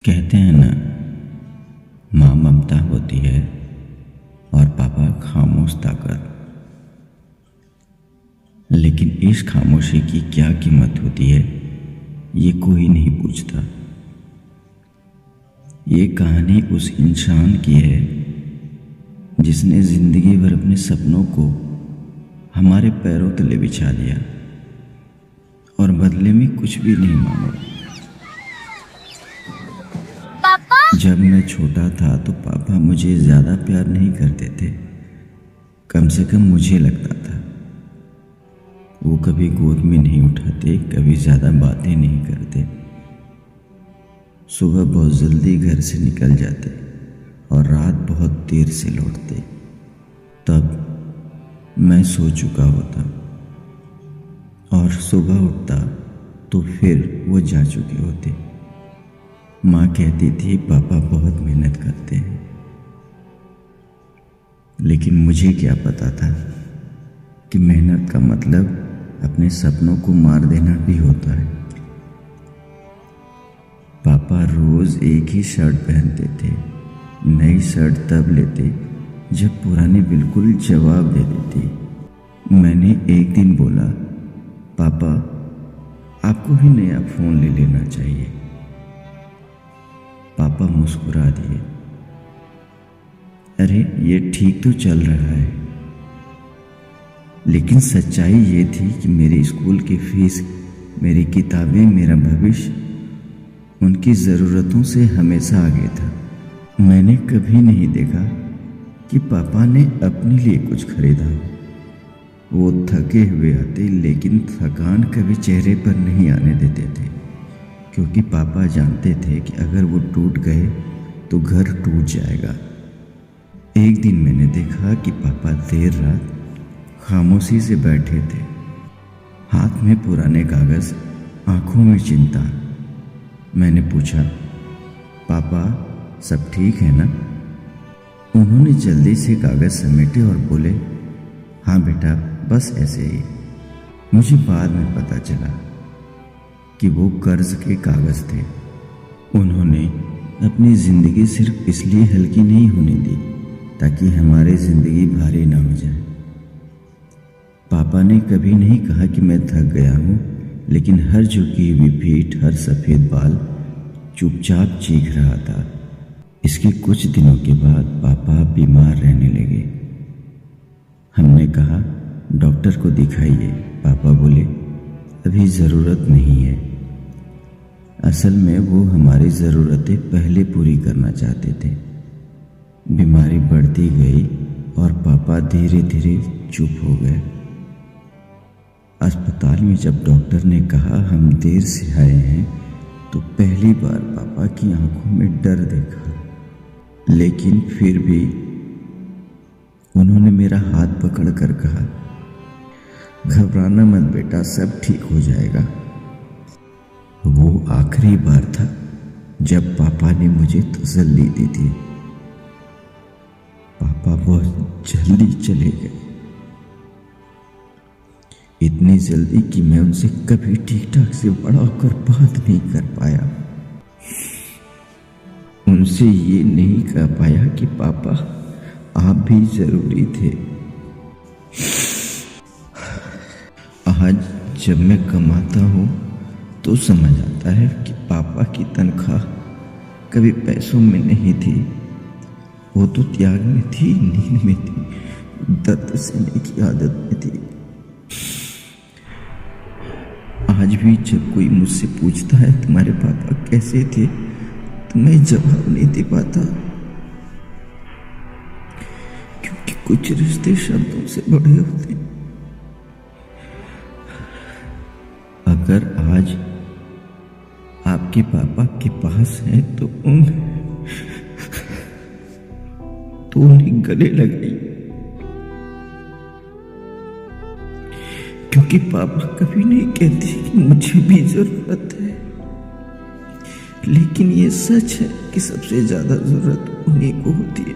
कहते हैं ना, माँ ममता होती है और पापा खामोश ताकत। लेकिन इस खामोशी की क्या कीमत होती है, ये कोई नहीं पूछता। ये कहानी उस इंसान की है जिसने जिंदगी भर अपने सपनों को हमारे पैरों तले बिछा दिया और बदले में कुछ भी नहीं मांगा। जब मैं छोटा था तो पापा मुझे ज़्यादा प्यार नहीं करते थे, कम से कम मुझे लगता था। वो कभी गोद में नहीं उठाते, कभी ज़्यादा बातें नहीं करते। सुबह बहुत जल्दी घर से निकल जाते और रात बहुत देर से लौटते। तब मैं सो चुका होता और सुबह उठता तो फिर वो जा चुके होते। माँ कहती थी पापा बहुत मेहनत करते हैं, लेकिन मुझे क्या पता था कि मेहनत का मतलब अपने सपनों को मार देना भी होता है। पापा रोज एक ही शर्ट पहनते थे। नई शर्ट तब लेते जब पुरानी बिल्कुल जवाब दे देती। मैंने एक दिन बोला, पापा आपको ही नया फ़ोन ले लेना चाहिए। पापा मुस्कुरा दिए, अरे ये ठीक तो चल रहा है। लेकिन सच्चाई ये थी कि मेरे स्कूल की फीस, मेरी किताबें, मेरा भविष्य उनकी ज़रूरतों से हमेशा आगे था। मैंने कभी नहीं देखा कि पापा ने अपने लिए कुछ खरीदा हो। वो थके हुए आते, लेकिन थकान कभी चेहरे पर नहीं आने देते थे, क्योंकि पापा जानते थे कि अगर वो टूट गए तो घर टूट जाएगा। एक दिन मैंने देखा कि पापा देर रात खामोशी से बैठे थे, हाथ में पुराने कागज़, आंखों में चिंता। मैंने पूछा, पापा सब ठीक है ना? उन्होंने जल्दी से कागज़ समेटे और बोले, हाँ बेटा, बस ऐसे ही। मुझे बाद में पता चला कि वो कर्ज के कागज़ थे। उन्होंने अपनी ज़िंदगी सिर्फ इसलिए हल्की नहीं होने दी ताकि हमारी ज़िंदगी भारी ना हो जाए। पापा ने कभी नहीं कहा कि मैं थक गया हूँ, लेकिन हर झुकी हुई पीठ, हर सफ़ेद बाल चुपचाप चीख रहा था। इसके कुछ दिनों के बाद पापा बीमार रहने लगे। हमने कहा, डॉक्टर को दिखाइए। पापा बोले, अभी ज़रूरत नहीं है। असल में वो हमारी ज़रूरतें पहले पूरी करना चाहते थे। बीमारी बढ़ती गई और पापा धीरे धीरे चुप हो गए। अस्पताल में जब डॉक्टर ने कहा हम देर से आए हैं, तो पहली बार पापा की आंखों में डर देखा। लेकिन फिर भी उन्होंने मेरा हाथ पकड़कर कहा, घबराना मत बेटा, सब ठीक हो जाएगा। वो आखिरी बार था जब पापा ने मुझे तसल्ली दी थी। पापा बहुत जल्दी चले गए, इतनी जल्दी कि मैं उनसे कभी ठीक ठाक से बड़ा होकर बात नहीं कर पाया। उनसे ये नहीं कह पाया कि पापा आप भी जरूरी थे। आज जब मैं कमाता हूँ तो समझ आता है कि पापा की तनख्वाह कभी पैसों में नहीं थी। वो तो त्याग में थी, नींद में थी, दर्द सहने की आदत में थी। आज भी जब कोई मुझसे पूछता है तुम्हारे पापा कैसे थे, तो मैं जवाब नहीं दे पाता, क्योंकि कुछ रिश्ते शब्दों से बड़े होते हैं। अगर आज आपके पापा के पास है तो उन्हें गले लगाइए, क्योंकि पापा कभी नहीं कहते कि मुझे भी जरूरत है। लेकिन ये सच है कि सबसे ज्यादा जरूरत उन्हीं को होती है।